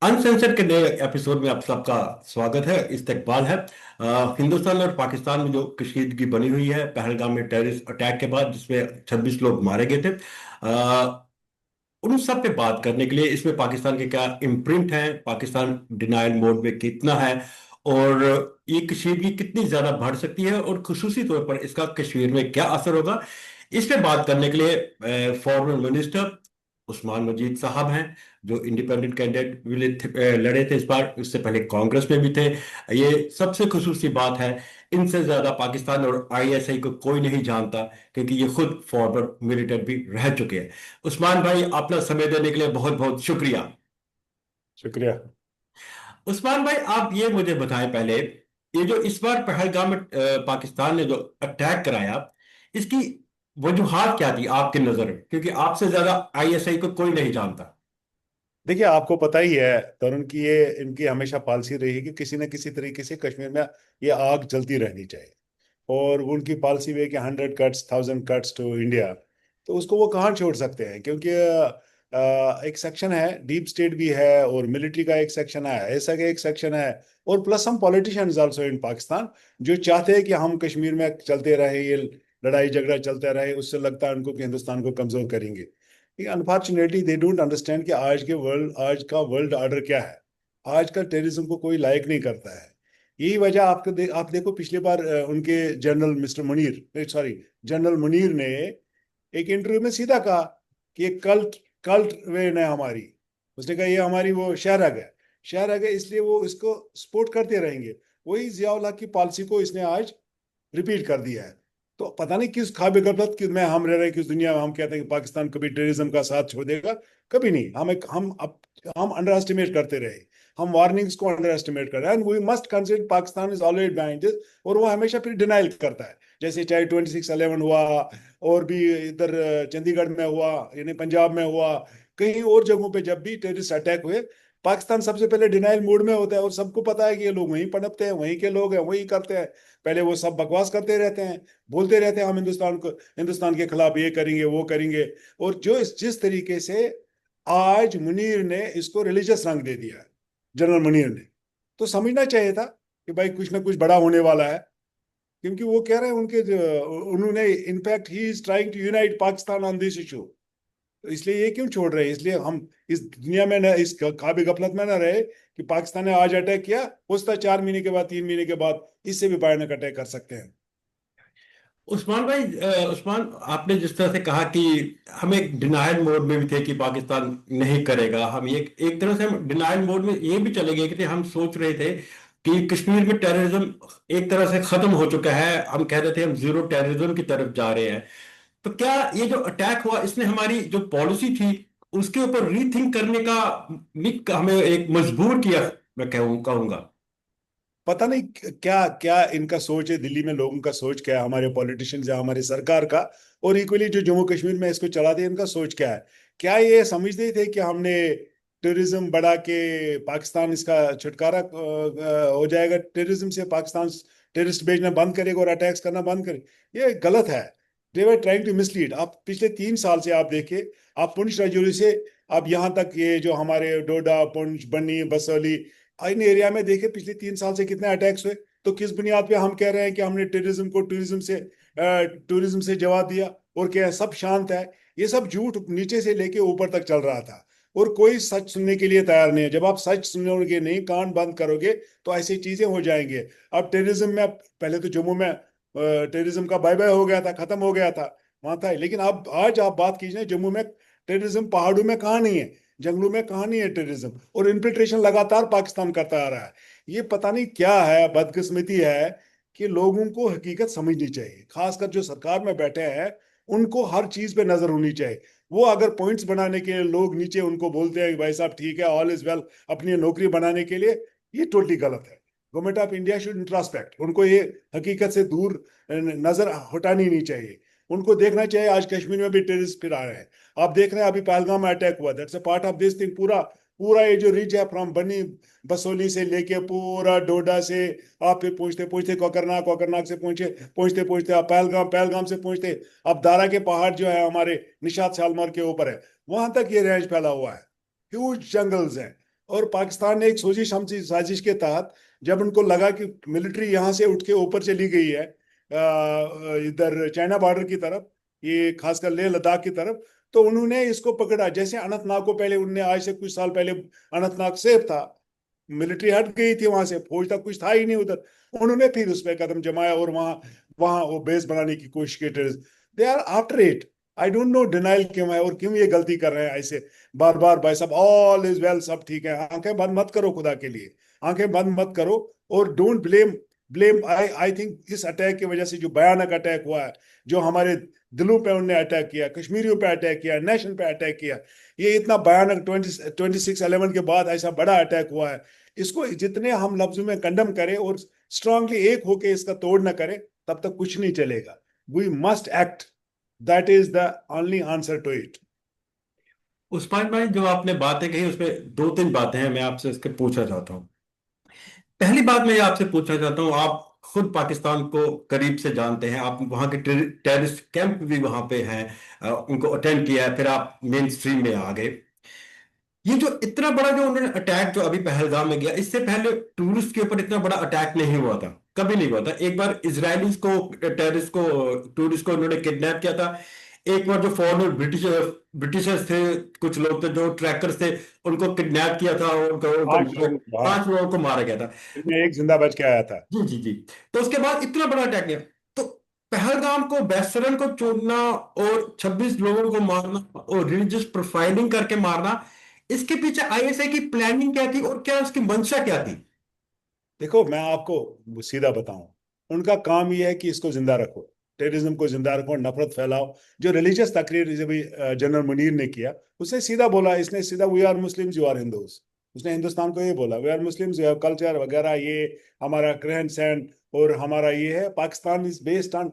Uncensored के नए episode में आप सबका स्वागत है, इस्तकबाल है। हिंदुस्तान और पाकिस्तान में जो कशीदगी बनी हुई है पहलगाम में टेररिस्ट अटैक के बाद, जिसमें 26 लोग मारे गए थे। उन सब पे बात करने के लिए इसमें पाकिस्तान के क्या इम्प्रिंट है, पाकिस्तान डिनायल मोड में कितना है, और ये कशीदगी कितनी ज्यादा बढ़ सकती है और खुसूसी तौर पर इसका कश्मीर में क्या असर होगा, इस पे बात करने के लिए फॉरेन मिनिस्टर उस्मान मजीद साहब हैं, जो इंडिपेंडेंट कैंडिडेट लड़े थे इस बार, इससे पहले कांग्रेस में भी थे। ये सबसे खुसूसी बात है, इनसे ज्यादा पाकिस्तान और आईएसआई को कोई नहीं जानता, क्योंकि ये खुद फॉरवर्ड मिलिटेंट भी रह चुके हैं। उस्मान भाई, अपना समय देने के लिए बहुत बहुत शुक्रिया। शुक्रिया। उस्मान भाई, आप ये मुझे बताएं पहले, ये जो इस बार पहलगाम में पाकिस्तान ने जो अटैक कराया, इसकी वजूहात क्या थी आपके नजर में, क्योंकि आपसे ज्यादा आईएसआई को कोई नहीं जानता। देखिए, आपको पता ही है तरुण की ये इनकी हमेशा पॉलिसी रही है कि किसी न किसी तरीके से कश्मीर में ये आग जलती रहनी चाहिए। और उनकी पॉलिसी भी है कि 100 कट्स 1000 कट्स टू इंडिया। तो उसको वो कहाँ छोड़ सकते हैं, क्योंकि एक सेक्शन है, डीप स्टेट भी है और मिलिट्री का एक सेक्शन है, ऐसा का एक सेक्शन है। और प्लस हम पॉलिटिशियंस आल्सो इन पाकिस्तान जो चाहते हैं कि हम कश्मीर में चलते रहे, ये लड़ाई झगड़ा चलता रहे। उससे लगता है उनको कि हिंदुस्तान को कमजोर करेंगे। अनफॉर्चुनेटली दे डोंट अंडरस्टैंड कि आज का वर्ल्ड ऑर्डर क्या है। आज का टेररिज्म को कोई लायक नहीं करता है। यही वजह आप देखो, पिछली बार उनके general mister Munir, sorry, general Munir ने एक इंटरव्यू में सीधा कहा कि ये कल्ट कल्ट वेन है हमारी। उसने कहा ये हमारी वो शहरग है, इसलिए वो इसको सपोर्ट करते रहेंगे। वही जियाउल हक की पॉलिसी को इसने आज रिपीट कर दिया है। तो पता नहीं किस ख्वाब गफलत कि मैं हम रह रहे किस दुनिया में हम कहते हैं कि पाकिस्तान कभी टेररिज्म का साथ छोड़ देगा। कभी नहीं। हम अंडर एस्टिमेट करते रहे। हम वार्निंग्स को अंडर एस्टिमेट कर रहे हैं, and we must consider Pakistan is always behind this. और वो हमेशा फिर डिनाइल करता है, जैसे चाहे 26/11 हुआ, और भी इधर चंडीगढ़ में हुआ, यानी पंजाब में हुआ, कहीं और जगहों पे जब भी टेररिस्ट अटैक हुए, पाकिस्तान सबसे पहले डिनाइल मोड में होता है। और सबको पता है कि ये लोग वहीं पनपते हैं, वहीं के लोग हैं, वहीं करते हैं। पहले वो सब बकवास करते रहते हैं, बोलते रहते हैं हम हिंदुस्तान के खिलाफ ये करेंगे वो करेंगे। और जिस तरीके से आज मुनीर ने इसको रिलीजियस रंग दे दिया है, जनरल मुनीर ने, तो समझना चाहिए था कि भाई कुछ ना कुछ बड़ा होने वाला है। क्योंकि वो कह रहे हैं उन्होंने in fact he is trying to unite Pakistan on this issue. तो इसलिए ये क्यों छोड़ रहे हैं? इसलिए हम इस दुनिया में न इस काबे गफलत में न रहे कि पाकिस्तान ने आज अटैक किया, हो सकता है 4 महीने के बाद 3 महीने के बाद इससे भी भयानक अटैक कर सकते हैं। उस्मान भाई, उस्मान, आपने जिस तरह से कहा कि हम एक डिनायल मोड में भी थे कि पाकिस्तान नहीं करेगा, हम ये एक तरह से हम डिनायल मोड में ये भी चले गए कि हम सोच रहे थे कि कश्मीर में टेररिज्म एक तरह से खत्म हो चुका है, हम कह रहे थे हम जीरो टेररिज्म की तरफ जा रहे हैं। तो क्या ये जो अटैक हुआ, इसने हमारी जो पॉलिसी थी उसके ऊपर रीथिंक करने का हमें एक मजबूर किया, मैं कहूंगा। पता नहीं क्या क्या इनका सोच है, दिल्ली में लोगों का सोच क्या है, हमारे पॉलिटिशियंस या हमारी सरकार का। और इक्वली जो जम्मू कश्मीर में इसको चलाते हैं, इनका सोच क्या है? क्या ये समझते थे कि हमने टूरिज्म बढ़ा के पाकिस्तान इसका छुटकारा हो जाएगा टेररिज्म से, पाकिस्तान टेररिस्ट भेजना बंद करेगा और अटैक्स करना बंद करे? ये गलत है। दे वर ट्राइंग टू मिसलीड। आप पिछले 3 साल से आप देखिए, आप पुंछ राजौरी से आप यहाँ तक, ये जो हमारे डोडा, पुंछ, बन्नी, बसौली, इन एरिया में देखे पिछले 3 साल से कितने अटैक्स हुए। तो किस बुनियाद पे हम कह रहे हैं कि हमने टेररिज्म को टूरिज्म से जवाब दिया? और क्या है, सब शांत है? ये सब झूठ नीचे से लेके ऊपर तक चल रहा था। और कोई सच सुनने के लिए तैयार नहीं है। जब आप सच सुनोगे नहीं, कान बंद करोगे, तो ऐसी चीजें हो जाएंगे। अब टेररिज्म में, पहले तो जम्मू में टेररिज्म का बाय बाय हो गया था, खत्म हो गया था, वहां था। लेकिन अब आज आप बात कीजिए, जम्मू में टेररिज्म पहाड़ों में कहाँ नहीं है, जंगलों में कहाँ नहीं है टेररिज्म। और इन्फिल्ट्रेशन लगातार पाकिस्तान करता आ रहा है। ये पता नहीं क्या है, बदकिस्मती है कि लोगों को हकीकत समझनी चाहिए। खासकर जो सरकार में बैठे हैं, उनको हर चीज पे नजर होनी चाहिए। वो अगर पॉइंट्स बनाने के लिए लोग नीचे उनको बोलते हैं कि भाई साहब ठीक है, ऑल इज वेल, अपनी नौकरी बनाने के लिए, ये टोटली गलत है। Government of India should introspect. उनको ये हकीकत से दूर नजर हटानी नहीं चाहिए। उनको देखना चाहिए आज कश्मीर में भी टेररिस्ट फिर आ रहे हैं। आप देख रहे हैं अभी पहलगाम में अटैक हुआ, that's a part of this thing. पूरा पूरा ये जो रिज है, फ्रॉम बनी बसोली से लेके पूरा डोडा से, आप फिर पहुंचते पहुंचते कोकरनाग, कोकरनाग से पहुंचे, पहुंचते पहुंचते आप पहलगाम, पहलगाम से पहुंचते अब दारा के पहाड़ जो है हमारे निशात शालमार के ऊपर है, वहां तक ये रेंज फैला हुआ है। ह्यूज जंगल्स हैं। और पाकिस्तान ने एक सोची समझी साजिश के तहत, जब उनको लगा कि मिलिट्री यहाँ से उठ के ऊपर चली गई है इधर चाइना बॉर्डर की तरफ, ये खासकर लेह लद्दाख की तरफ, तो उन्होंने इसको पकड़ा। जैसे अनंतनाग को पहले उनने, आज से कुछ साल पहले अनंतनाग सेफ था, मिलिट्री हट गई थी वहां से, फौज तक कुछ था ही नहीं उधर, उन्होंने फिर उस पर कदम जमाया और वहां वहां वो बेस बनाने की कोशिश की। They are after it. I don't know denial क्यों है और क्यों ये गलती कर रहे हैं ऐसे बार बार। भाई साहब, ऑल इज वेल, सब ठीक है, आंखें बंद मत करो खुदा के लिए, आंखें बंद मत करो। और don't blame blame I I think इस अटैक की वजह से जो भयानक अटैक हुआ है, जो हमारे दिलों पे उनने अटैक किया, कश्मीरियों पे अटैक किया, नेशन पे अटैक किया, ये इतना भयानक 26/11 के बाद ऐसा बड़ा अटैक हुआ है, इसको जितने हम लफ्जों में कंडम करें और स्ट्रांगली एक होके इसका तोड़ ना करें, तब तक कुछ नहीं चलेगा। We must act, that is the only answer to it. Usman भाई, जो आपने बातें कही उसमें दो तीन बातें हैं, मैं आपसे इसके पूछना चाहता हूँ। पहली बात मैं ये आपसे पूछना चाहता हूँ, आप खुद पाकिस्तान को करीब से जानते हैं, आप वहाँ के टेररिस्ट कैंप भी वहाँ पे हैं, उनको अटेंड किया है, फिर आप मेन स्ट्रीम में आ गए। ये जो इतना बड़ा जो उन्होंने अटैक जो अभी पहलगाम में गया, इससे पहले टूरिस्ट के ऊपर इतना बड़ा अटैक नहीं हुआ था, कभी नहीं हुआ था। एक बार इजरायलीज को, टेररिस्ट को, टूरिस्ट को उन्होंने किडनैप किया था। एक बार जो फॉरेनर ब्रिटिशर्स थे, कुछ लोग थे जो ट्रैकर्स थे, उनको किडनैप किया था और उनको उनको 5 लोग, हाँ, 5 लोगों को मारा गया था। इनमें एक जिंदा बच के आया था। जी जी जी। तो उसके बाद इतना बड़ा अटैक किया। तो पहलगाम को, बेसरन को चुनना और 26 लोगों को मारना और रिलीजियस प्रोफाइलिंग करके मारना, इसके पीछे आईएसआई की प्लानिंग क्या थी और क्या उसकी मंशा क्या थी? देखो, मैं आपको सीधा बताऊं, उनका काम यह है कि इसको जिंदा रखो, टेररिज्म को जिंदा रखो, नफरत फैलाओ। जो रिलीजियस तकरीर जब जनरल मुनीर ने किया, उसने सीधा बोला, इसने सीधा we are Muslims you are Hindus, उसने हिंदुस्तान को ये बोला, we are Muslims you have culture वगैरह, ये हमारा रहन सहन और हमारा ये है, Pakistan is based on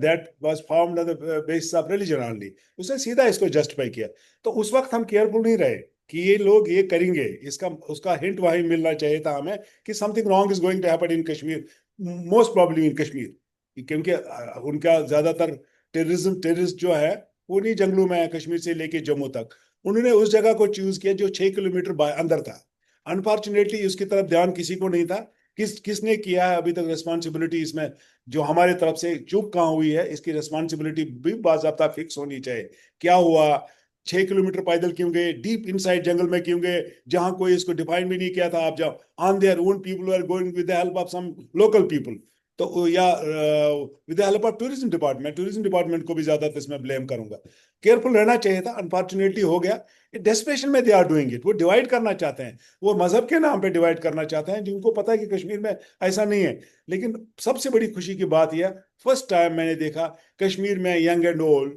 that was formed on the basis of religion only. उसने सीधा इसको जस्टिफाई किया। तो उस वक्त हम केयरफुल नहीं रहे कि ये लोग ये करेंगे, इसका उसका हिंट वहीं मिलना चाहिए था हमें कि something wrong is going to happen in Kashmir, most probably in Kashmir. क्योंकि उनका ज्यादातर टेररिस्ट जो है वो नहीं जंगलों में है, कश्मीर से लेके जम्मू तक। उन्होंने उस जगह को चूज किया जो 6 किलोमीटर अंदर था। अनफॉर्चुनेटली उसकी तरफ ध्यान किसी को नहीं था। किसने किया है अभी तक, रिस्पॉन्सिबिलिटी इसमें जो हमारे तरफ से चूक कहाँ हुई है, इसकी रिस्पॉन्सिबिलिटी भी बाकायदा फिक्स होनी चाहिए। क्या हुआ, 6 किलोमीटर पैदल क्यों गए, डीप इनसाइड जंगल में क्यों गए, जहां कोई इसको डिफाइन भी नहीं किया था? आप जाओ, on their own people are going with the help of some local people, तो या with the help of tourism department को भी ज्यादा इसमें ब्लेम करूंगा। केयरफुल रहना चाहिए था, अनफॉर्चुनेटली हो गया। डेस्परेशन में दे आर डूइंग इट, वो डिवाइड करना चाहते हैं, वो मजहब के नाम पे डिवाइड करना चाहते हैं, जिनको पता है कि कश्मीर में ऐसा नहीं है। लेकिन सबसे बड़ी खुशी की बात यह, फर्स्ट टाइम मैंने देखा कश्मीर में यंग एंड ओल्ड,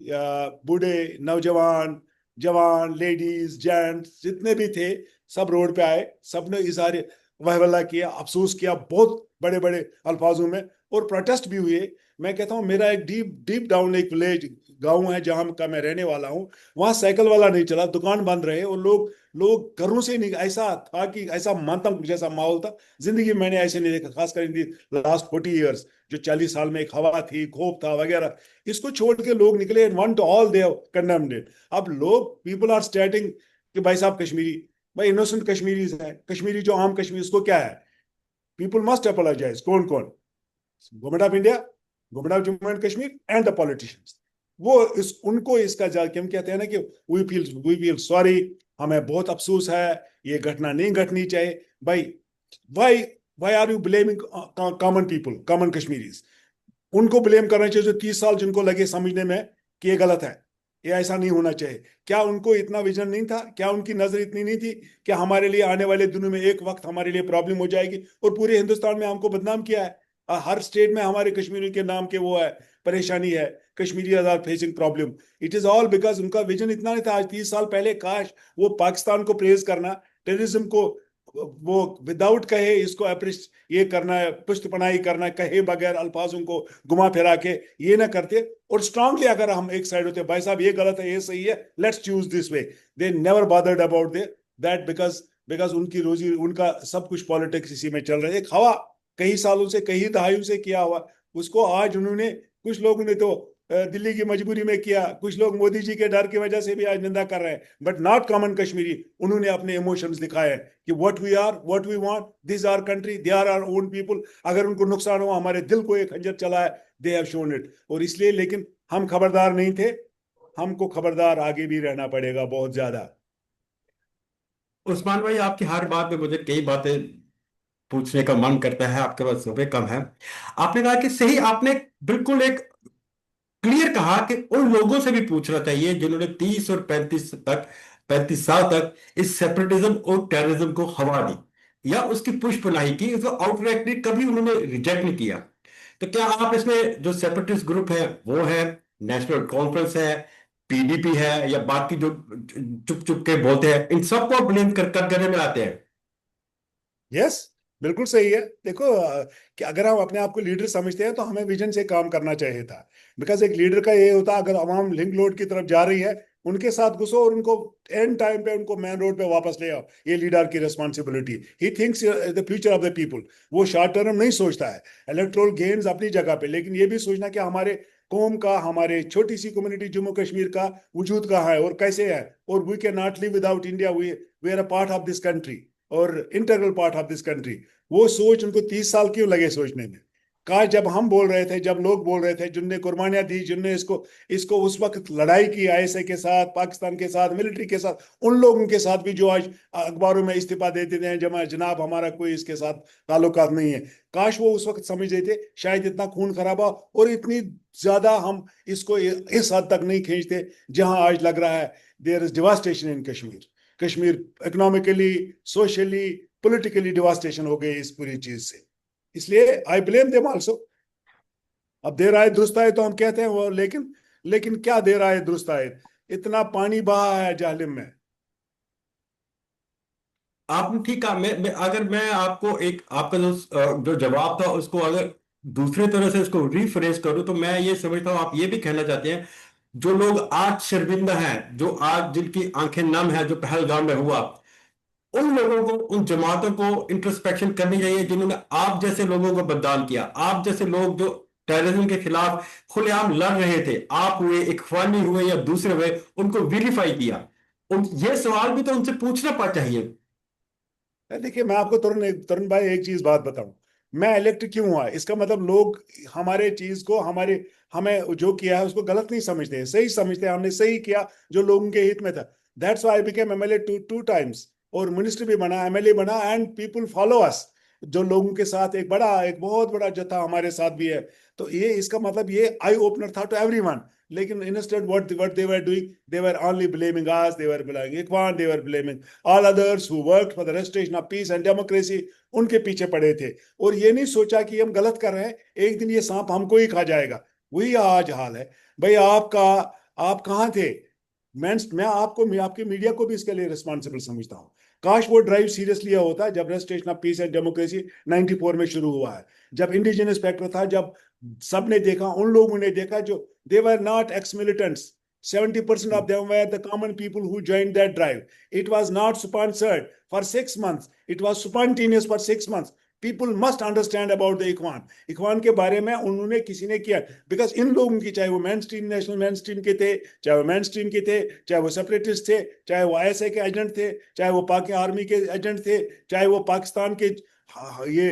या बूढ़े, नौजवान, जवान, लेडीज, जेंट्स जितने भी थे, सब रोड पे आए, सबने इजहार वहवल्ला किया, अफसोस किया बहुत बड़े बड़े अल्फाजों में, और प्रोटेस्ट भी हुए। मैं कहता हूँ, मेरा एक डीप डीप डाउन एक विलेज गांव है जहां का मैं रहने वाला हूँ, वहां साइकिल वाला नहीं चला, दुकान बंद रहे, और लोग लोग घरों से नहीं, ऐसा था कि ऐसा मातम जैसा माहौल था। जिंदगी में मैंने ऐसे नहीं देखा, खासकर इन लास्ट 40 ईयर्स। जो 40 साल में एक हवा थी, खौफ था वगैरह, इसको छोड़ के लोग निकले, one to all they condemned it. अब लोग, पीपल आर स्टार्टिंग कि भाई साहब कश्मीरी, भाई इनोसेंट कश्मीरीज हैं, कश्मीरी जो आम कश्मीरी, उसको क्या है? People must apologise. कौन कौन? Government of India, government of Jammu and Kashmir and the politicians. वो इस उनको इसका हम कहते हैं ना कि वी फील सॉरी, हमें बहुत अफसोस है, ये घटना नहीं घटनी चाहिए। भाई, why why are you blaming common people, common Kashmiris? उनको ब्लेम करना चाहिए जो 30 साल जिनको लगे समझने में कि ये गलत है, ये ऐसा नहीं होना चाहिए। क्या उनको इतना विजन नहीं था? क्या उनकी नजर इतनी नहीं थी कि हमारे लिए आने वाले दिनों में एक वक्त हमारे लिए प्रॉब्लम हो जाएगी? और पूरे हिंदुस्तान में हमको बदनाम किया है, हर स्टेट में हमारे कश्मीरी के नाम के वो है, परेशानी है, Kashmiri are facing problem. It is all because उनका विजन इतना नहीं था। आज 30 साल पहले काश वो पाकिस्तान को प्रेज करना, टेररिज्म को वो विदाउट कहे इसको अप्रिश ये करना है, पुष्टपनाही करना है, कहे बगैर अल्फाजों को घुमा फिरा के ये ना करते, और स्ट्रांगली अगर हम एक साइड होते, भाई साहब ये गलत है, ये सही है, let's choose this way, they never bothered about they that, because because उनकी रोजी, उनका सब कुछ पॉलिटिक्स इसी में चल रहा है। एक हवा कई सालों से, कई दहाइयों से किया हुआ, उसको आज उन्होंने, कुछ लोगों ने तो दिल्ली की मजबूरी में किया, कुछ लोग मोदी जी के डर की वजह से भी आज निंदा कर रहे हैं, बट नॉट कॉमन कश्मीरी। उन्होंने अपने इमोशंस दिखाए हैं कि what we are, what we want, this our country, they are our own people. अगर उनको नुकसान हुआ, हमारे दिल को एक खंजर चला है, दे हैव शोन इट। और इसलिए, लेकिन हम खबरदार नहीं थे, हमको खबरदार आगे भी रहना पड़ेगा बहुत ज्यादा। उस्मान भाई, आपकी हर बात में मुझे कई बातें पूछने का मन करता है, आपके पास समय कम है। आपने कहा कि सही, आपने बिल्कुल एक क्लियर कहा कि उन लोगों से भी पूछना चाहिए जिन्होंने 30 और 35 साल तक इस सेपरेटिज्म और टेररिज्म को हवा दी या उसकी पुष्पनाही की, उसको आउटराइटली कभी उन्होंने रिजेक्ट नहीं किया। तो क्या आप इसमें जो सेपरेटिस्ट ग्रुप है वो है, नेशनल कॉन्फ्रेंस है, पीडीपी है, या बाकी जो चुप चुप के बोलते हैं, इन सबको ब्लेम कर कर करने में आते हैं? यस, बिल्कुल सही है। देखो, कि अगर हम अपने आप को लीडर समझते हैं तो हमें विजन से काम करना चाहिए था। बिकॉज एक लीडर का ये होता, अगर अवाम लिंक रोड की तरफ जा रही है, उनके साथ घुसो और उनको एंड टाइम पे उनको मेन रोड पे वापस ले आओ। ये लीडर की responsibility. He thinks the future of the people. वो शॉर्ट टर्म नहीं सोचता है। इलेक्ट्रोल गेन्स अपनी जगह पे, लेकिन ये भी सोचना कि हमारे कौम का, हमारे छोटी सी कम्युनिटी जम्मू कश्मीर का वजूद कहाँ है और कैसे है, और we can not live without India, we are a part of this country और integral part of this country. वो सोच उनको 30 साल क्यों लगे सोचने में? काश जब हम बोल रहे थे, जब लोग बोल रहे थे, जिनने कुर्बानियां दी, जिनने इसको इसको उस वक्त लड़ाई की आईएसआई के साथ, पाकिस्तान के साथ, मिलिट्री के साथ, उन लोगों के साथ भी जो आज अखबारों में इस्तीफा दे देते हैं, जनाब हमारा कोई इसके साथ ताल्लुकात नहीं है। काश वो उस वक्त समझ लेते, शायद इतना खून खराबा और इतनी ज्यादा हम इसको इस हद तक नहीं खींचते जहां आज लग रहा है। There is devastation in Kashmir. Kashmir economically, socially, politically devastation हो गई इस पूरी चीज से। इसलिए आई ब्लेम देम आल्सो। अब देर आए दुरुस्त आए तो हम कहते हैं वो, लेकिन लेकिन क्या देर आए दुरुस्त आए? इतना पानी बहा है जाहलिम में। आपने ठीक कहा। अगर मैं आपको एक, आपका जो जवाब था उसको अगर दूसरे तरह से इसको रिफ्रेश करूं, तो मैं ये समझता हूं आप ये भी कहना चाहते हैं जो लोग आज शर्मिंदा हैं, जो आज जिनकी आंखें नम है, जो पहलगाम में हुआ, उन लोगों को, उन जमातों को इंट्रोस्पेक्शन करनी चाहिए जिन्होंने आप जैसे लोगों को बदनाम किया, आप जैसे लोग जो टेररिज्म के खिलाफ खुलेआम लड़ रहे थे, आप हुए, इखवानी हुए या दूसरे हुए, उनको विलिफाई किया। ये सवाल भी तो उनसे पूछना पा चाहिए। देखिए, मैं आपको तरुण भाई एक चीज बात बताऊं। मैं इलेक्ट क्यों हुआ, इसका मतलब लोग हमारे चीज को, हमारे हमें जो किया है उसको गलत नहीं समझते हैं, सही समझते हैं। हमने सही किया जो लोगों के हित में था। That's why I became MLA two times, और मिनिस्टर भी बना, एमएलए बना, एंड पीपल फॉलो अस। जो लोगों के साथ एक बहुत बड़ा जत्था हमारे साथ भी है। तो ये इसका मतलब ये आई ओपनर था टू एवरीवन। लेकिन instead what they were doing, they were only blaming us, they were blaming Ikhwan, they were blaming all others who worked for the restoration of peace and democracy। उनके पीछे पड़े थे और ये नहीं सोचा कि हम गलत कर रहे हैं, एक दिन ये सांप हमको ही खा जाएगा। वही आज हाल है। भाई आपका, आप कहाँ थे? मैं आपको, मैं आपकी मीडिया को भी इसके लिए रिस्पॉन्सिबल समझता हूँ। काश वो ड्राइव सीरियस लिया होता जब restoration of peace and democracy 94 में शुरू हुआ है, जब इंडिजिनस फैक्टर था, जब सबने देखा, उन लोगों ने देखा जो they were not ex militants. 70% of them were the common people who joined that drive. It was not sponsored for 6 months. It was spontaneous for 6 months. People must understand about the Ikhwan. Ikhwan के बारे में उन्होंने किसी ने किया, because in लोगों की, चाहे वो main stream, national main stream के थे, चाहे वो मेन स्ट्रीम के थे, चाहे वो सेपरेटिस्ट थे, चाहे वो आईएसआई के एजेंट थे, चाहे वो पाक आर्मी के एजेंट थे, चाहे वो पाकिस्तान के ये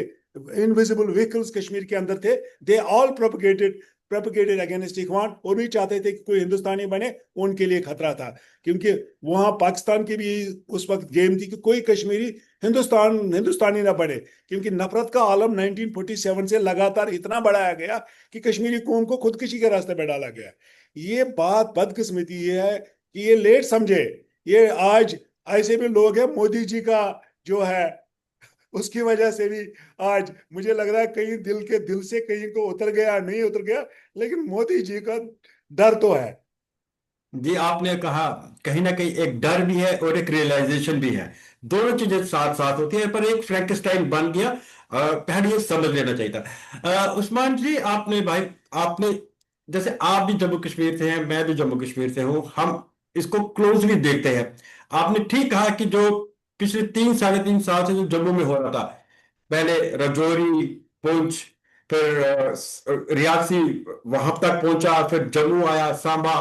इनविजिबल व्हीकल्स कश्मीर के अंदर थे, दे ऑल प्रोपगेटेड अगेंस्ट इखवान। और भी चाहते थे कि कोई हिंदुस्तानी बने, उनके लिए खतरा था। क्योंकि वहां पाकिस्तान की भी उस वक्त गेम थी कि कोई कश्मीरी हिंदुस्तानी ना बने, क्योंकि नफरत का आलम 1947 से लगातार इतना बढ़ाया गया कि कश्मीरी कौम को खुदकुशी के रास्ते पर डाला गया। ये बात बदकिस्मती ये है कि ये लेट समझे। ये आज ऐसे भी लोग हैं, मोदी जी का जो है उसकी वजह से भी आज मुझे लग रहा है कहीं दिल से कहीं को उतर गया, नहीं उतर गया, लेकिन मोदी जी का डर तो है। जी, आपने कहा कहीं ना कहीं एक डर भी है और एक रियलाइजेशन भी है। दोनों चीजें साथ साथ होती है, पर एक फ्रैंकेस्टाइन बन गया। पहले ये समझ लेना चाहिए था। उस्मान जी, आपने भाई, आपने, जैसे आप भी जम्मू कश्मीर से हैं, मैं भी जम्मू कश्मीर से हूं, हम इसको क्लोजली देखते हैं। आपने ठीक कहा कि जो पिछले 3 साढ़े 3 साल से जो जम्मू में हो रहा था, पहले रजौरी, पुंछ, फिर रियासी वहां तक पहुंचा, फिर जम्मू आया, सांबा,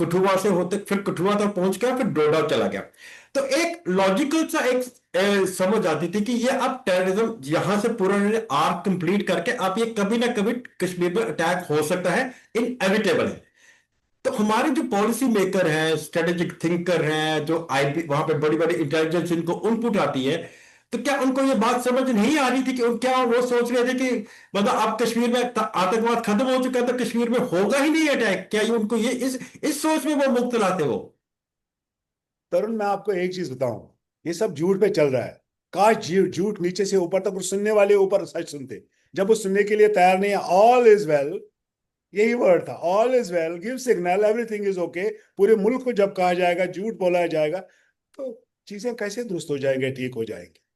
कठुआ से होते फिर कठुआ तक पहुंच गया, फिर डोडा चला गया। तो एक लॉजिकल सा एक समझ आती थी कि ये अब टेररिज्म यहां से पूरा आर्क कंप्लीट करके अब ये कभी ना कभी कश्मीर पर अटैक हो सकता है, इनएविटेबल है। तो हमारे जो पॉलिसी मेकर हैं, स्ट्रेटेजिक थिंकर हैं, जो आईपी वहां पे बड़ी बड़ी इंटेलिजेंस इनको इनपुट आती है, तो क्या उनको ये बात समझ नहीं आ रही थी कि क्या वो सोच रहे थे कि मतलब अब कश्मीर में आतंकवाद खत्म हो चुका है तो कश्मीर में होगा ही नहीं अटैक? क्या ये उनको ये इस सोच में वो मुब्तला थे वो? तरुण, मैं आपको एक चीज बताऊं, ये सब झूठ पे चल रहा है। काश झूठ नीचे से ऊपर तक, और सुनने वाले ऊपर सच सुनते। जब वो सुनने के लिए तैयार नहीं है, ऑल इज वेल, यही वर्ड था, all is well, give signal, everything is okay, पूरे मुल्क को जब कहा जाएगा, झूठ बोला जाएगा, तो चीजें कैसे दुरुस्त हो जाएंगे, ठीक हो जाएंगे।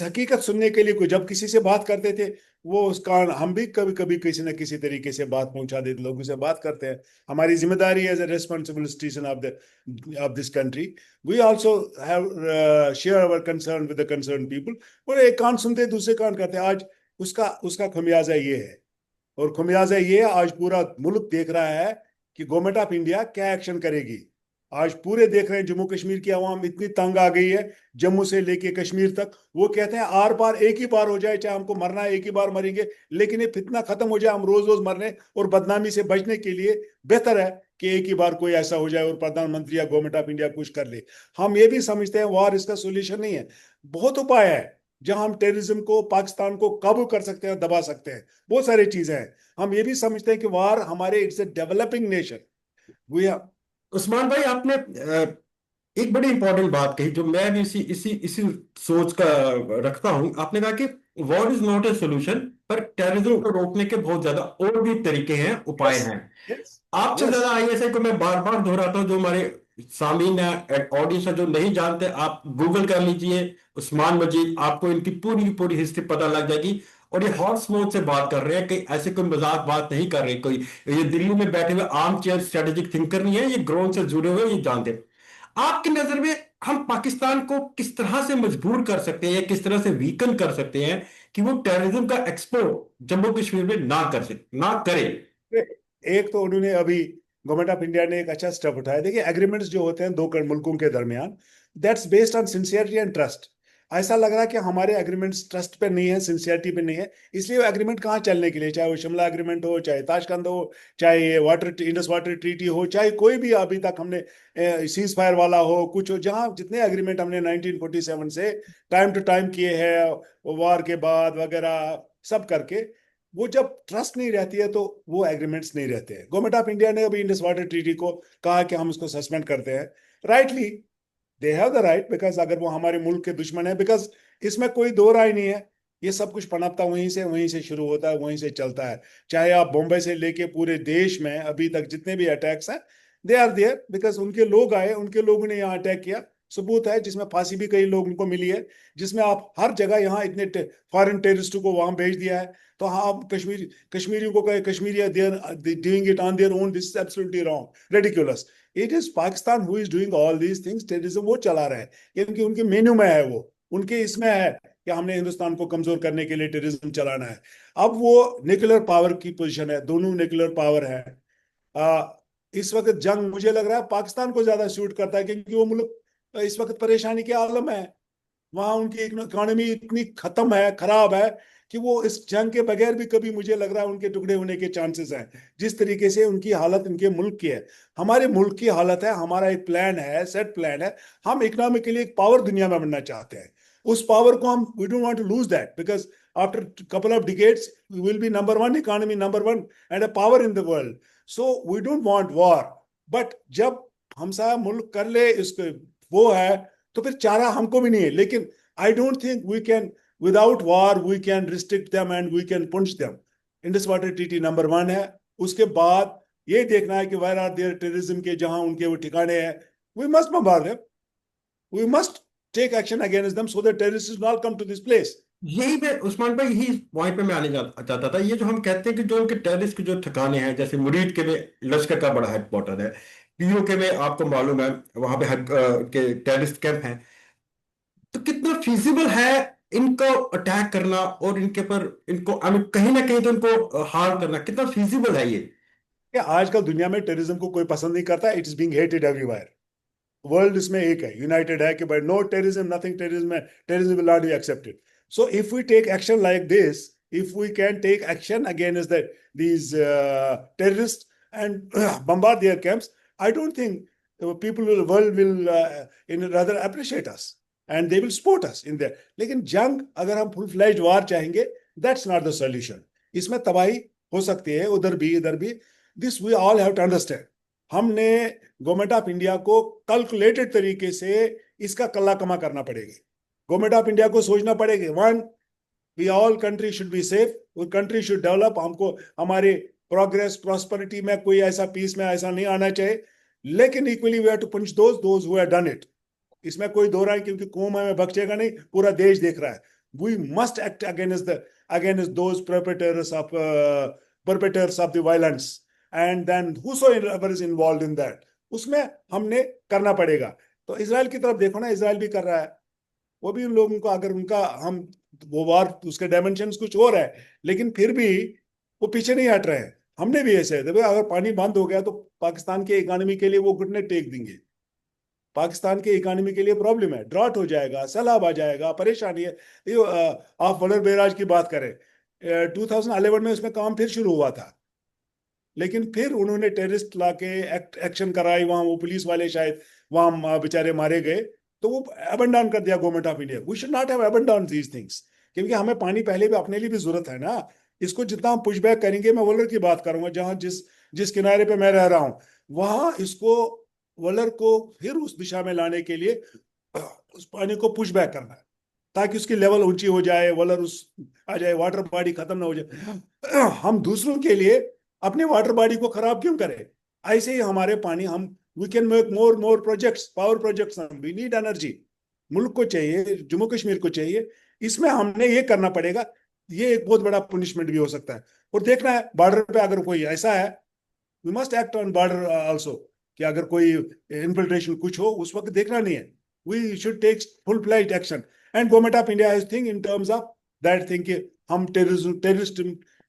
हकीकत सुनने के लिए कोई जब किसी से बात करते थे, वो उसका, हम भी कभी कभी किसी न किसी तरीके से बात पहुंचा देते, लोगों से बात करते हैं। हमारी जिम्मेदारी as a responsible citizen of this country, we also have share our concern with the concern people. और एक कान सुनते दूसरे कान करते हैं। आज उसका उसका खमियाजा ये है, और खमियाजा ये आज पूरा मुल्क देख रहा है कि गवर्नमेंट ऑफ इंडिया क्या एक्शन करेगी। आज पूरे देख रहे हैं, जम्मू कश्मीर की आवाम इतनी तंग आ गई है, जम्मू से लेके कश्मीर तक। वो कहते हैं आर पार एक ही बार हो जाए, चाहे हमको मरना है एक ही बार मरेंगे, लेकिन ये फितना खत्म हो जाए, हम रोज रोज मरने और बदनामी से बचने के लिए बेहतर है कि एक ही बार कोई ऐसा हो जाए और प्रधानमंत्री या गवर्नमेंट ऑफ इंडिया कुछ कर ले। हम ये भी समझते हैं वार इसका सोल्यूशन नहीं है। बहुत उपाय है जहां हम टेररिज्म को, पाकिस्तान को काबू कर सकते हैं, दबा सकते हैं। बहुत सारी चीजें हैं। हम ये भी समझते हैं कि वार हमारे, it's a developing nation, we. Usman भाई, आपने एक बड़ी इंपॉर्टेंट बात कही जो मैं भी इसी इसी इसी सोच का रखता हूं। आपने कहा कि war is not a solution, पर टेररिज्म ट्रू। को रोकने के बहुत ज्यादा और भी तरीके हैं, उपाय यस। हैं। यस। आपसे यस। ज्यादा आईएसआई को मैं बार बार दोहराता हूं, जो हमारे सामीन है, ऑडियंस है, जो नहीं जानते, आप गूगल कर लीजिए उस्मान मजीद, आपको इनकी पूरी की पूरी हिस्ट्री पता लग जाएगी। और ये हॉर्स माउथ से बात कर रहे हैं, कि ऐसे कोई मजाक बात नहीं कर रहे कोई। ये दिल्ली में बैठे हुए आर्म चेयर स्ट्रेटेजिक थिंकर नहीं है, ये ग्राउंड से जुड़े हुए, ये जानते हैं। आपकी नजर में हम पाकिस्तान को किस तरह से मजबूर कर सकते हैं या किस तरह से वीकन कर सकते हैं कि वो टेररिज्म का एक्सपोर्ट जम्मू कश्मीर में ना करे? एक तो उन्होंने अभी, गवर्नमेंट ऑफ इंडिया ने एक अच्छा स्टेप उठाया। देखिए, एग्रीमेंट्स जो होते हैं दो मुल्कों के दरमियान, that's based on sincerity and trust. ऐसा लग रहा है कि हमारे एग्रीमेंट्स ट्रस्ट पे नहीं है, सिंसियरिटी पे नहीं है, इसलिए वो एग्रीमेंट कहाँ चलने के लिए, चाहे वो शिमला एग्रीमेंट हो, चाहे ताशकंद हो, चाहे ये वाटर इंडस वाटर ट्रीटी हो, चाहे कोई भी अभी तक हमने सीज फायर वाला हो, कुछ हो, जहाँ जितने एग्रीमेंट हमने 1947 से टाइम टू टाइम किए हैं, वार के बाद वगैरह सब करके, वो जब ट्रस्ट नहीं रहती है तो वो एग्रीमेंट्स नहीं रहते हैं। गवर्नमेंट ऑफ इंडिया ने अभी इंडस वाटर ट्रीटी को कहा कि हम उसको सस्पेंड करते हैं। Rightly, they have the right, because अगर वो हमारे मुल्क के दुश्मन है, बिकॉज इसमें कोई दो राय नहीं है। ये सब कुछ पनपता वहीं से शुरू होता है, वहीं से चलता है। चाहे आप बॉम्बे से लेके पूरे देश में अभी तक जितने भी अटैक्स हैं, दे आर देयर बिकॉज उनके लोग आए, उनके लोगों ने यहाँ अटैक किया। सबूत है, जिसमें फांसी भी कई लोगों को मिली है, जिसमें आप हर जगह यहाँ इतने फॉरेन टेररिस्टों को वहां भेज दिया है। तो हाँ, आप कश्मीरियों को कहे Kashmiri doing it on their own, this is absolutely wrong, ridiculous. It is Pakistan who is doing all these things. Terrorism वो चला रहे हैं, क्योंकि उनके मेन्यू में है, वो उनके इसमें है कि हमने हिंदुस्तान को कमजोर करने के लिए टेररिज्म चलाना है। अब वो न्यूक्लियर पावर की पोजीशन है, दोनों न्यूक्लियर पावर है। आ, इस वक्त जंग मुझे लग रहा है पाकिस्तान को ज्यादा सूट करता है, क्योंकि वो मुल्क इस वक्त परेशानी के आलम है। वहां उनकी इकोनॉमी इतनी खत्म है, खराब है, कि वो इस जंग के बगैर भी कभी, मुझे लग रहा है, उनके टुकड़े होने के चांसेस हैं। जिस तरीके से उनकी हालत उनके मुल्क की है, हमारे मुल्क की हालत है। हमारा एक प्लान है, सेट प्लान है। हम इकोनॉमिकली एक पावर दुनिया में बनना चाहते हैं। उस पावर को हम, we don't want to lose that, because after couple of decades we will be number one economy, number one and a power in the world. So we don't want war. But जब हमसा मुल्क कर ले इसको, वो है, तो फिर चारा हमको भी नहीं है। लेकिन I don't think we can, without war, we can restrict them and we can punish them. Indus Water Treaty number one है। उसके बाद ये देखना है कि where are their terrorism के जहां उनके वो ठिकाने हैं, we must bombard them. We must take action against them so that terrorists will not come to this place. यही मैं उस्मान भाई, यही पॉइंट पे मैं आने चाहता था। ये जो हम कहते हैं कि जो उनके टेररिस्ट के जो ठिकाने हैं, जैसे मुरीद के में लश्कर का बड़ा हेडक्वार्टर है, पीओके में आपको मालूम है वहां पे के टेररिस्ट कैंप हैं, तो कितना फीजिबल है इनको अटैक करना और इनके पर इनको कहीं ना कहीं तो इनको हार्म करना कितना फिजिबल है ये? कि आजकल दुनिया में टेररिज्म को कोई पसंद नहीं करता, it is being hated everywhere. World इसमें एक है, यूनाइटेड है कि भाई नो टेररिज्म, नथिंग टेररिज्म है, terrorism will not be accepted. So if we take action like this, if we can take action against that these terrorists and bombard their camps, I don't think people will world will in rather appreciate us and they will support us in there. लेकिन जंग अगर हम full fledged वार चाहेंगे, that's not the solution. इसमें तबाही हो सकती है उधर भी इधर भी, this we all have to understand. हमने गवर्नमेंट ऑफ इंडिया को कैलकुलेटेड तरीके से इसका कल्ला कमा करना पड़ेगा। गवर्नमेंट ऑफ इंडिया को सोचना पड़ेगा, one, we all country should be safe, country should develop, हमको हमारे प्रोग्रेस प्रॉस्पेरिटी में कोई ऐसा पीस में ऐसा नहीं आना चाहिए। लेकिन equally we have to punish those who have done it. इसमें कोई दो राय, क्योंकि कौम में बख्शेगा नहीं, पूरा देश देख रहा है। We must act against those perpetrators of the violence and then whosoever is involved in that, उसमें हमने करना पड़ेगा। तो इसराइल की तरफ देखो ना, इसराइल भी कर रहा है। वो भी उन लोगों को अगर उनका हम वो वार उसके डायमेंशन कुछ और है, लेकिन फिर भी वो पीछे नहीं हट रहे हैं। हमने भी ऐसे देखो, अगर पानी बंद हो गया तो पाकिस्तान के इकोनॉमी के लिए वो घुटने टेक देंगे। पाकिस्तान के इकोनॉमी के लिए प्रॉब्लम है, ड्रॉट हो जाएगा, सैलाब आ जाएगा, परेशानी है। ये आप वलर बैराज की बात करें, 2011 में उसमें काम फिर शुरू हुआ था, लेकिन फिर उन्होंने टेररिस्ट ला के एक्शन कराई, वहां वो पुलिस वाले शायद वहां बेचारे मारे गए, तो वो अबंडन कर दिया government of India. We should not have abandon these things, क्योंकि हमें पानी पहले भी अपने लिए भी जरूरत है ना। इसको जितना हम पुश बैक करेंगे, मैं वलर की बात करूंगा, जहां जिस जिस किनारे पे मैं रह रहा हूं, वहां इसको वलर को फिर उस दिशा में लाने के लिए उस पानी को पुश बैक करना है, ताकि उसकी लेवल ऊंची हो जाए, वलर उस आ जाए, वाटर बॉडी खत्म ना हो जाए। हम दूसरों के लिए अपने वाटर बॉडी को खराब क्यों करें? ऐसे ही हमारे पानी हम, we can make more projects, power projects, we need energy, मुल्क को चाहिए, जम्मू कश्मीर को चाहिए। इसमें हमने ये करना पड़ेगा। ये एक बहुत बड़ा पनिशमेंट भी हो सकता है। और देखना है बॉर्डर पे अगर कोई ऐसा है, we must act on border also, कि अगर कोई इन्फिल्ट्रेशन कुछ हो, उस वक्त देखना नहीं है। We should take full fledged action and government of India has think in terms of that thing, कि हम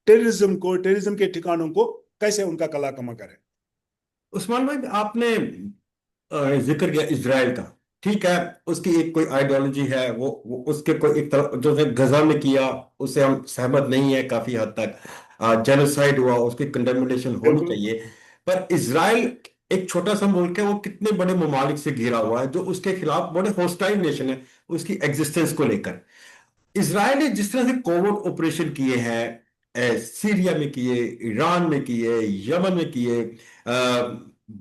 टेररिज्म के ठिकानों को कैसे उनका कला कमा करें। उस्मान भाई, आपने जिक्र किया इसराइल का। ठीक है, उसकी एक कोई आइडियोलॉजी है, वो उसके कोई एक तरफ जो है गजा में किया, उससे हम सहमत नहीं है काफी हद तक। जेनोसाइड हुआ, उसकी कंडेमनेशन होनी बिल्कुल। चाहिए। पर इसराइल एक छोटा सा मुल्क है, वो कितने बड़े ममालिक से घिरा हुआ है जो उसके खिलाफ बड़े हॉस्टाइल नेशन है उसकी एग्जिस्टेंस को लेकर। इसराइल ने जिस तरह से कोवर्ट ऑपरेशन किए हैं, सीरिया में किए, ईरान में किए, यमन में किए,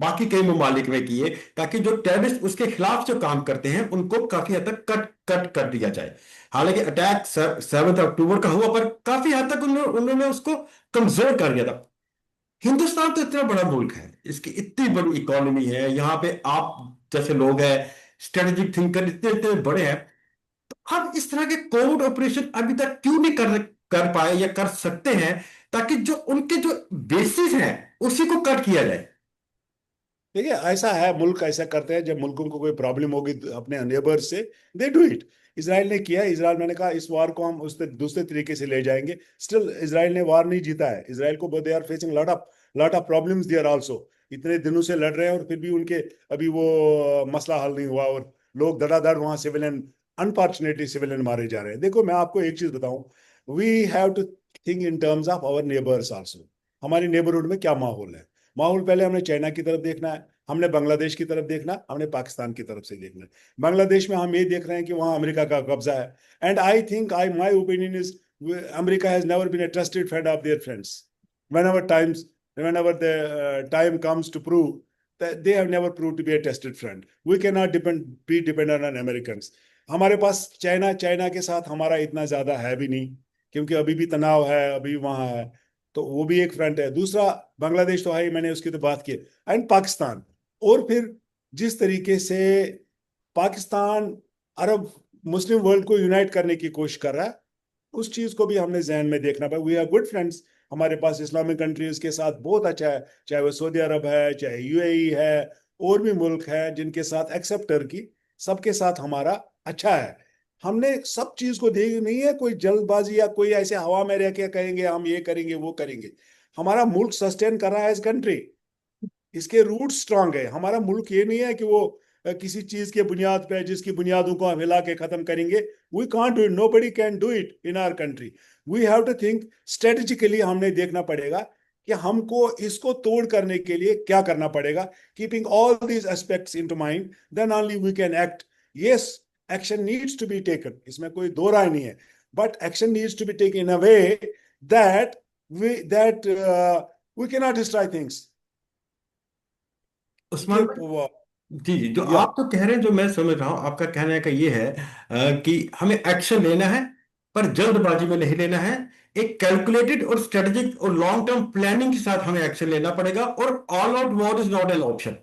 बाकी कई ममालिक में किए, ताकि जो टेररिस्ट उसके खिलाफ जो काम करते हैं उनको काफी हद तक कट कट कर दिया जाए। हालांकि अटैक 7 अक्टूबर का हुआ, पर काफी हद तक उन्होंने उसको कमजोर कर दिया था। हिंदुस्तान तो इतना बड़ा मुल्क है, इसकी इतनी बड़ी इकोनॉमी है, यहाँ पे आप जैसे लोग हैं, स्ट्रेटेजिक थिंकर इतने इतने बड़े हैं। हम इस तरह के कोविड ऑपरेशन अभी तक क्यों नहीं कर कर पाए या कर सकते हैं, ताकि जो उनके जो बेसिस हैं उसी को कट किया जाए? देखिए, ऐसा है, मुल्क ऐसा करते हैं, जब मुल्कों को कोई प्रॉब्लम होगी अपने नेबर से, दे डू इट। इसराइल ने किया। इसराइल, मैंने कहा इस वार को हम उस दूसरे तरीके से ले जाएंगे। स्टिल इसराइल ने वार नहीं जीता है। इसराइल को they are facing lot of problems there also. इतने दिनों से लड़ रहे हैं और फिर भी उनके अभी वो मसला हल नहीं हुआ, और लोग धड़ाधड़ वहां सिविलियन, अनफॉर्चुनेटली सिविलियन मारे जा रहे हैं। देखो, मैं आपको एक चीज बताऊं, we have to think in terms of our neighbours also. हमारे नेबरहुड में क्या माहौल है। माहौल पहले हमने चाइना की तरफ देखना है, हमने बांग्लादेश की तरफ देखना, हमने पाकिस्तान की तरफ से देखना है। बांग्लादेश में हम ये देख रहे हैं कि वहां अमेरिका का कब्जा है। And I think, I my opinion is, America has never been a trusted friend of their friends. whenever the time comes to prove that they have never proved to be a tested friend. We cannot be dependent on Americans. हमारे पास China के साथ हमारा इतना ज्यादा है भी नहीं, क्योंकि अभी भी तनाव है, अभी वहां है, तो वो भी एक फ्रंट है। दूसरा, बांग्लादेश तो है ही, मैंने उसकी तो बात की। एंड पाकिस्तान। और फिर जिस तरीके से पाकिस्तान अरब मुस्लिम वर्ल्ड को यूनाइट करने की कोशिश कर रहा है, उस चीज को भी हमने जहन में देखना पड़ा। वी आर गुड फ्रेंड्स, हमारे पास इस्लामिक कंट्रीज के साथ बहुत अच्छा है, चाहे वो सऊदी अरब है, चाहे यूएई है, और भी मुल्क हैं जिनके साथ एक्सेप्ट टर्की, सबके साथ हमारा अच्छा है। हमने सब चीज को देख नहीं है, कोई जल्दबाजी या कोई ऐसे हवा में रह के कहेंगे हम ये करेंगे वो करेंगे। हमारा मुल्क सस्टेन कर रहा है एज कंट्री, इसके रूट स्ट्रांग है। हमारा मुल्क ये नहीं है कि वो किसी चीज के बुनियाद पे, जिसकी बुनियादों को हम हिला के खत्म करेंगे। We can't do it, nobody can do it in our country. We have to think strategically. हमने देखना पड़ेगा कि हमको इसको तोड़ करने के लिए क्या करना पड़ेगा। Keeping all these aspects in to mind, then only we can act. Yes, action needs to be taken, इसमें कोई दो राय नहीं है, but action needs to be taken in a way that we can not destroy things. Usman भाई, जी जी, जो या आप तो कह रहे हैं, जो मैं समझ रहा हूं, आपका कहने का ये है कि हमें एक्शन लेना है, पर जल्दबाजी में नहीं लेना है। एक कैलकुलेटेड और स्ट्रेटेजिक और लॉन्ग टर्म प्लानिंग के साथ हमें एक्शन लेना पड़ेगा, और all out war is not an option.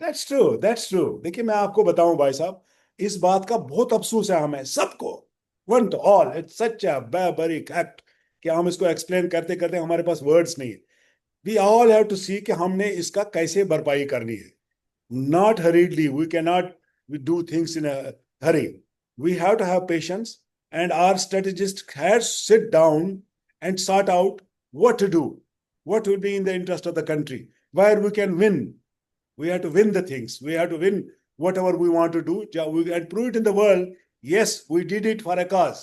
That's true, that's true. देखिए मैं आपको बताऊं भाई साहब, इस बात का बहुत अफसोस है हमें सबको, one to all. It's such a barbaric act कि हम इसको एक्सप्लेन करते करते हमारे पास वर्ड्स नहीं है। वी ऑल हैव टू सी कि हमने इसका कैसे भरपाई करनी है। Not hurriedly, we cannot do things in a hurry. We have to have patience, and our strategist has sit down and sort out what to do, what will be in the interest of the country, where we can win. We have to win the things. We have to win whatever we want to do. We and prove it in the world. Yes, we did it for a cause.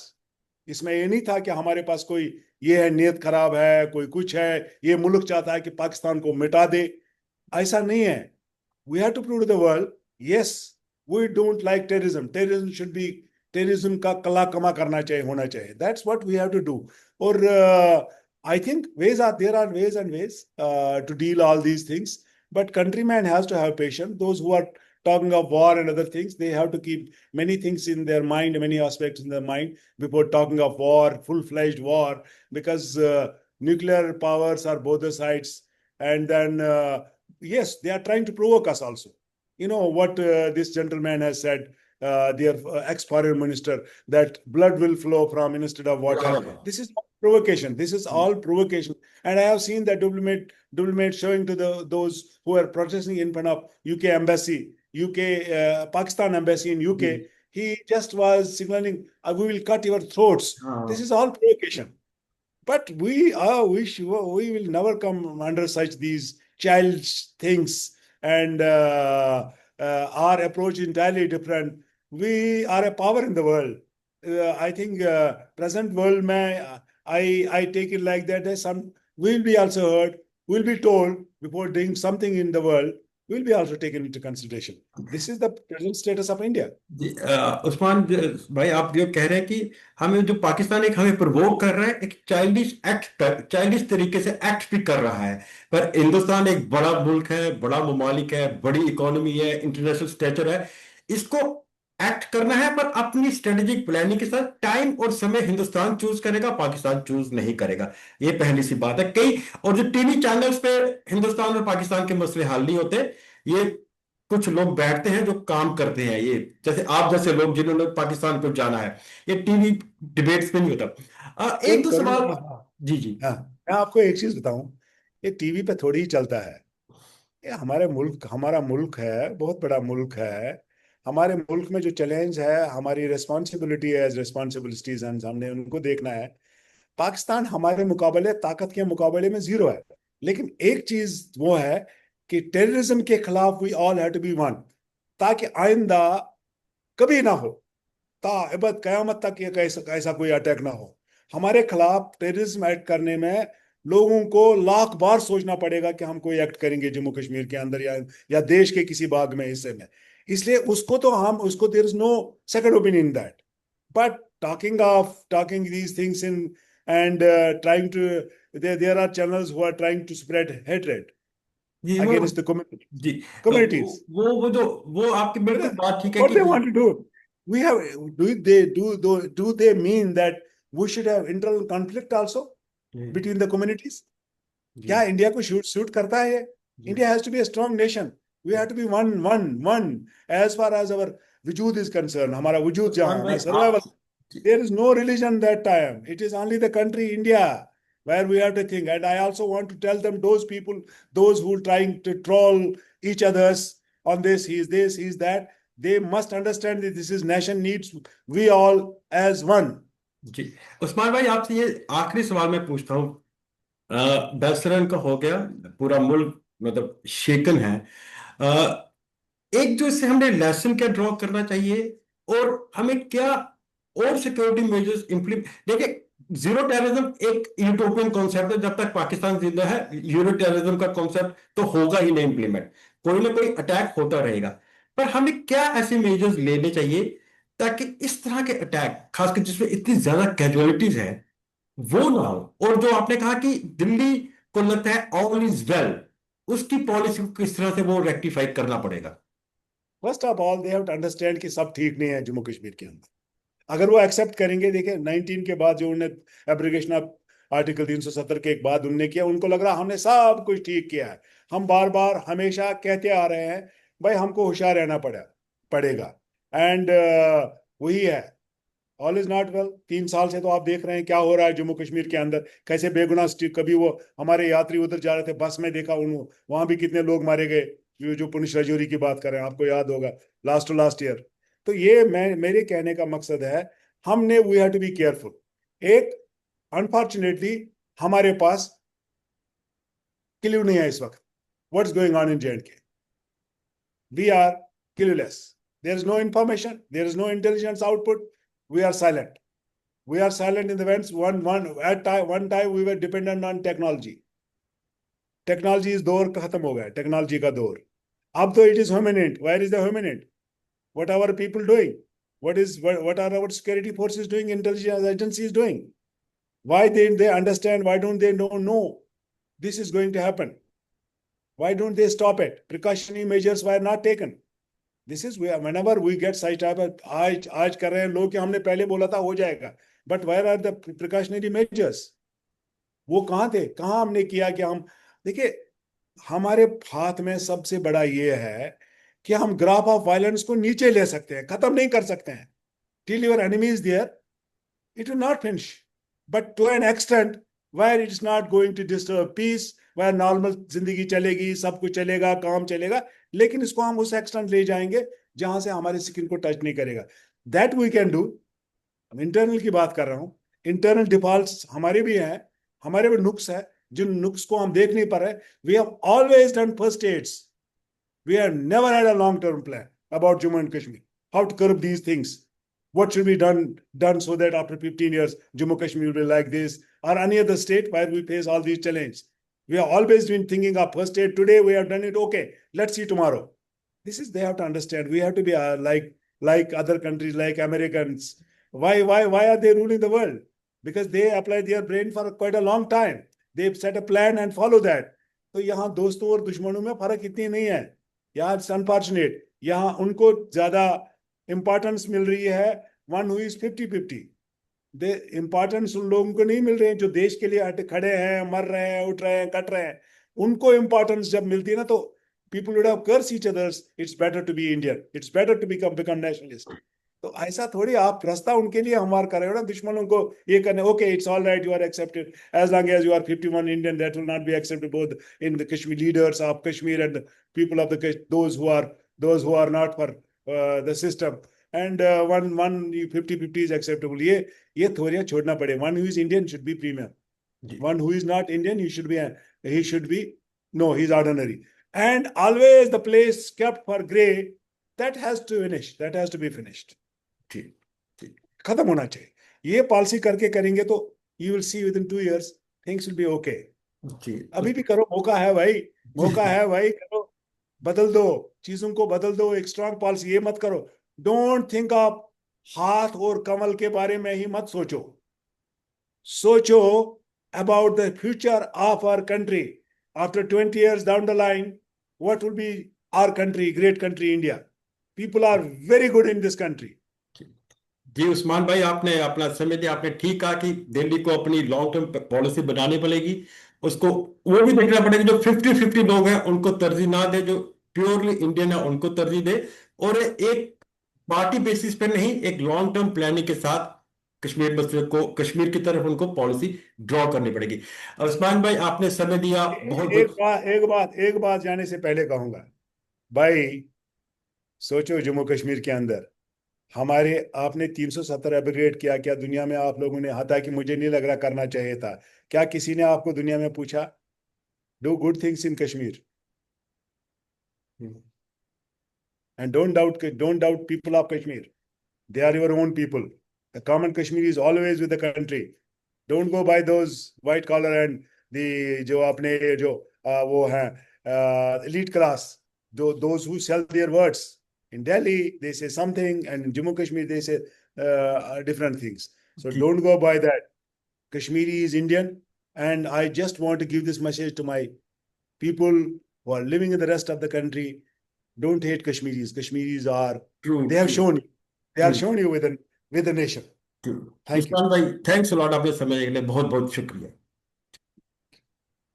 इसमें ये नहीं था कि हमारे पास कोई ये है, नीयत खराब है, कोई कुछ है, ये मुल्क चाहता है कि पाकिस्तान को मिटा दे। ऐसा नहीं है। We have to prove to the world, yes, we don't like terrorism. Terrorism should be, terrorism का कला कमा करना चाहिए, होना चाहिए। That's what we have to do. और I think ways are there, are ways and ways to deal all these things. But countryman has to have patience. Those who are talking of war and other things, they have to keep many things in their mind, many aspects in their mind before talking of war, full-fledged war, because nuclear powers are both the sides. And then, yes, they are trying to provoke us also. You know what this gentleman has said, their ex-foreign minister, that blood will flow from instead of water. This is provocation. This is all provocation. And I have seen that diplomat showing to those who are protesting in front of UK embassy, Pakistan embassy in UK. He just was signaling, "We will cut your throats." This is all provocation. But we will never come under such these childish things, and our approach is entirely different. We are a power in the world. I think present world may I take it like that. Some will be also heard, will be told before doing something in the world, will be also taken into consideration. This is the present status of India. जी, उस्मान भाई, आप जो कह रहे हैं कि हमें, जो पाकिस्तान एक हमें प्रवोक कर रहा है, एक चाइल्डिश एक्ट, चाइल्डिश तरीके से एक्ट भी कर रहा है। पर हिंदुस्तान एक बड़ा मुल्क है, बड़ा ममालिक है, बड़ी इकोनॉमी है, इंटरनेशनल स्टेचर है। इसको एक्ट करना है, पर अपनी स्ट्रेटेजिक प्लानिंग के साथ। टाइम और समय हिंदुस्तान चूज करेगा, पाकिस्तान चूज नहीं करेगा। ये पहली सी बात है। कई और जो टीवी चैनल्स पे हिंदुस्तान और पाकिस्तान के मसले हल नहीं होते, ये कुछ लोग बैठते हैं जो काम करते हैं, ये जैसे आप जैसे लोग जिन्होंने पाकिस्तान को जाना है। ये टीवी डिबेट्स पे नहीं होता। एक दो तरुण, सवाल। हाँ जी जी। हाँ, मैं आपको एक चीज बताऊं, ये टीवी पे थोड़ी ही चलता है। ये हमारे मुल्क, हमारा मुल्क है, बहुत बड़ा मुल्क है। हमारे मुल्क में जो चैलेंज है, हमारी रिस्पॉन्सिबिलिटी है एज रिस्पॉन्सिबल सिटीजन, हमने उनको देखना है। पाकिस्तान हमारे मुकाबले, ताकत के मुकाबले में जीरो है। लेकिन एक चीज वो है कि टेररिज्म के खिलाफ we all have to be one, ताकि आइंदा कभी ना हो, ताबत कयामत तक ये ऐसा कोई अटैक ना हो। हमारे खिलाफ टेररिज्म एक्ट करने में लोगों को लाख बार सोचना पड़ेगा कि हम कोई एक्ट करेंगे जम्मू कश्मीर के अंदर या देश के किसी भाग में, हिस्से में। इसलिए उसको तो हम उसको, there is no second opinion in that. But talking these things in and trying to, there are channels who are trying to spread hatred जी वो against the जी communities. वो जो वो आपकी बिल्कुल बात ठीक है What कि they want to do? We have, do they mean that we should have internal conflict also ji between the communities? जी क्या इंडिया को सूट करता है ये? जी। India has to be a strong nation. We have to be one as far as our वजूद is concerned. हमारा वजूद जहाँ उस्मान है, भाई, हमारा आप survival, there is no religion that time. It is only the country India where we have to think. And I also want to tell them, those people, those who are trying to troll each others on this, he is that. They must understand that this is nation needs we all as one. जी, उस्मान भाई आपसे ये आखिरी सवाल मैं पूछता हूँ। 10 run का हो गया, पूरा मुल्क मतलब शेकन है। एक जो इससे हमने लेसन क्या ड्रॉ करना चाहिए, और हमें क्या और सिक्योरिटी मेजर्स इम्प्लीमेंट, देखिए जीरो टेररिज्म एक यूटोपियन कॉन्सेप्ट है, जब तक पाकिस्तान जिंदा है यूरो टेररिज्म का कॉन्सेप्ट तो होगा ही नहीं इम्प्लीमेंट, कोई ना कोई अटैक होता रहेगा। पर हमें क्या ऐसे मेजर्स लेने चाहिए ताकि इस तरह के अटैक, खासकर जिसमें इतनी ज्यादा कैजुअलिटीज है, वो ना हो। और जो आपने कहा कि दिल्ली को लगता है ऑल इज वेल, उसकी पॉलिसी को किस तरह से वो रेक्टिफाई करना पड़ेगा। First of all they have to understand कि सब ठीक नहीं है जम्मू कश्मीर के अंदर। अगर वो एक्सेप्ट करेंगे, देखिए 19 के बाद जो उन्होंने एब्रिगेशन ऑफ आर्टिकल 370 के एक बाद उनने किया, उनको लग रहा हमने सब कुछ ठीक किया है। हम बार बार हमेशा कहते आ रहे हैं भाई हमको होशियार रहना पड़ेगा। एंड वही है, ऑल इज नॉट वेल। 3 साल से तो आप देख रहे हैं क्या हो रहा है जम्मू कश्मीर के अंदर, कैसे बेगुनाह कभी वो हमारे यात्री उधर जा रहे थे, बस में देखा उन वहां भी कितने लोग मारे गए। जो पुंछ राजौरी की बात कर रहे हैं, आपको याद होगा लास्ट टू लास्ट ईयर। तो ये मैं मेरे कहने का मकसद है, हमने we have to be careful. एक, अनफॉर्चुनेटली हमारे पास क्ल्यू नहीं है इस वक्त what's going on in J and K. We are clueless, there is no information, there is no intelligence output, we are silent. We are silent in the events. One time we were dependent on technology. Technology इस दौर खत्म हो गया, technology का दौर। अब तो it is humint. Where is the humint? what are our people doing? What are our security forces doing? Intelligence agencies doing? Why didn't they understand? Why don't they know this is going to happen? Why don't they stop it? Precautionary measures were not taken. This is where whenever we get such type of आज कर रहे हैं लोग कि हमने पहले बोला था हो जाएगा, but where are the precautionary measures? वो कहाँ थे, कहाँ हमने किया कि हम देखिए, हमारे हाथ में सबसे बड़ा ये है कि हम ग्राफ ऑफ वायलेंस को नीचे ले सकते हैं, खत्म नहीं कर सकते हैं। Till your enemy is there it will not finish, but to an extent where it is not going to disturb peace, where normal जिंदगी चलेगी, सब कुछ चलेगा, काम चलेगा, लेकिन इसको हम उस एक्सटेंट ले जाएंगे जहां से हमारे स्किन को टच नहीं करेगा। That we can do. Internal की बात कर रहा हूं, इंटरनल डिफॉल्ट हमारे भी हैं, हमारे भी नुक्स है, जिन नुक्स को हम देख नहीं पा रहे। We have always done first aids, we have never had a long term plan about Jammu and Kashmir, how to curb these things, what should be done so that after 15 years Jammu Kashmir will be like this or any other state where we face all these challenges. We have always been thinking of first aid, today we have done it, okay, let's see tomorrow. This is, they have to understand, we have to be like other countries, like Americans. Why are they ruling the world? Because they apply their brain for quite a long time, they set a plan and follow that. तो यहाँ दोस्तों और दुश्मनों में फर्क इतनी नहीं है। यहाँ अनफॉर्चुनेट, यहाँ उनको ज्यादा इंपॉर्टेंस मिल रही है one who is 50-50। They importance उन लोगों को नहीं मिल रहे हैं जो देश के लिए खड़े हैं, मर रहे हैं, उठ रहे हैं, कट रहे हैं। उनको इंपॉर्टेंस जब मिलती है ना, तो people would have curse each others, it's better to be Indian, it's better to become nationalist. तो ऐसा थोड़ी आप रास्ता उनके लिए हमवार कर रहे हो ना, दुश्मनों को ये करने, okay it's all right, you are accepted as long as you are 51 Indian, that will not be accepted both in the Kashmir leaders of Kashmir and people of the those who are not for the system, and one 50-50 is acceptable. ये थोड़िया छोड़ना पड़े। One who is Indian should be premium. One who is not Indian, he should be no, he's ordinary. And always the place kept for grey, that has to finish, that has to be finished. ठीक ठीक। खत्म होना चाहिए। ये policy करके करेंगे तो you will see within 2 years things will be okay. जी अभी भी करो, मौका है भाई, मौका है भाई, करो, बदल दो चीजों को, बदल दो, एक स्ट्रॉन्ग पॉलिसी। ये मत करो, डोंट थिंक ऑफ हाथ और कमल के बारे में ही मत सोचो, सोचो about the future of our country after 20 years down the line, what will be our country, great country India. People are very good in this country. जी उस्मान भाई, आपने अपना समय दिया, आपने ठीक कहा कि दिल्ली को अपनी लॉन्ग टर्म पॉलिसी बनानी पड़ेगी। उसको वो भी देखना पड़ेगा जो 50-50 लोग हैं उनको तरजीह ना दे, जो प्योरली इंडियन है उनको तरजीह दे, और एक पार्टी बेसिस पे नहीं, एक लॉन्ग टर्म प्लानिंग के साथ कश्मीर मसले को, कश्मीर की तरफ उनको पॉलिसी ड्रॉ करनी पड़ेगी। उस्मान भाई आपने समय दिया, बहुत बहुत। एक बात जाने से पहले कहूंगा भाई, सोचो जम्मू कश्मीर के अंदर हमारे, आपने 370 अपग्रेड किया, क्या दुनिया में आप लोगों ने, हालांकि मुझे नहीं लग रहा करना चाहिए था, क्या किसी ने आपको दुनिया में पूछा? Do good things in Kashmir hmm, and don't doubt people of Kashmir. They are your own people. The common Kashmiri is always with the country. Don't go by those white collar and the जो अपने जो वो हैं elite class. Those who sell their words. In Delhi they say something, and in Jammu Kashmir they say different things. So ji don't go by that. Kashmiri is Indian, and I just want to give this message to my people who are living in the rest of the country. Don't hate Kashmiris. Kashmiris are, true they have true shown you, they are true shown you with the nation. True. Thank you. Irfan भाई, thanks a lot, आपने समय देने के लिए बहुत बहुत शुक्रिया।